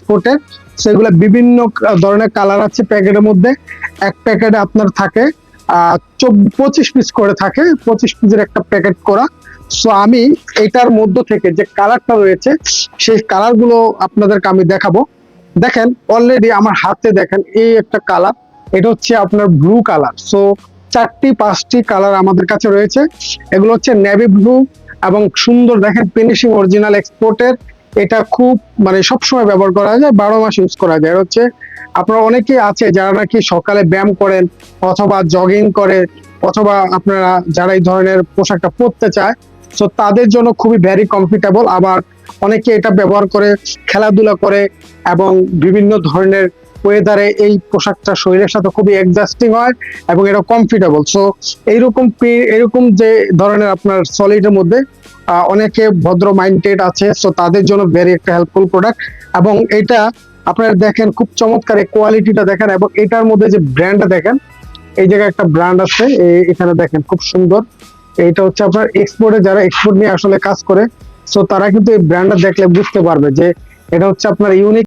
এক্সপোর্টের। সেগুলো বিভিন্ন ধরনের কালার আছে প্যাকেটের মধ্যে। এক প্যাকেটে আপনার থাকে 25 পিস করে থাকে, 25 পিসের একটা প্যাকেট করা। সো আমি এটার মধ্য থেকে যে কালারটা রয়েছে সেই কালার গুলো আপনাদেরকে আমি দেখাবো। দেখেন অলরেডি আমার হাতে দেখেন এই একটা কালার, এটা হচ্ছে আপনার ব্লু কালার। সো 4টি 5টি কালার আমাদের কাছে রয়েছে। এগুলো হচ্ছে নেভি ব্লু এবং সুন্দর দেখেন ফিনিশিং অরিজিনাল এক্সপোর্টের। এটা খুব মানে সবসময় ব্যবহার করা যায়, 12 মাস ইউজ করা যায়। এটা হচ্ছে আপনারা অনেকেই আছে যারা নাকি সকালে ব্যায়াম করেন অথবা জগিং করে অথবা আপনারা যারা এই ধরনের পোশাকটা পরতে চায়, সো তাদের জন্য খুবই ভেরি কমফোর্টেবল। আবার অনেকে এটা ব্যবহার করে খেলাধুলা করে এবং বিভিন্ন ধরনের ওয়েদারে এই পোশাকটা শরীরের সাথে খুবই অ্যাডজাস্টিং হয় এবং এটা কমফোর্টেবল। সো এইরকম যে ধরনের আপনার সলিডের মধ্যে অনেকে ভদ্র মাইন্ডেড আছে, সো তাদের জন্য ভেরি একটা হেল্পফুল প্রোডাক্ট। এবং এটা আপনারা দেখেন খুব চমৎকার কোয়ালিটিটা দেখেন, এবং এটার মধ্যে যে ব্র্যান্ডটা দেখেন, এই জায়গায় একটা ব্র্যান্ড আছে এখানে দেখেন খুব সুন্দর। এটা হচ্ছে আপনার এক্সপোর্টে, যারা এক্সপোর্ট নিয়ে আসলে কাজ করে, সো তারা কিন্তু এই ব্র্যান্ডটা দেখলে বুঝতে পারবে যে এটা হচ্ছে আপনার ইউনিক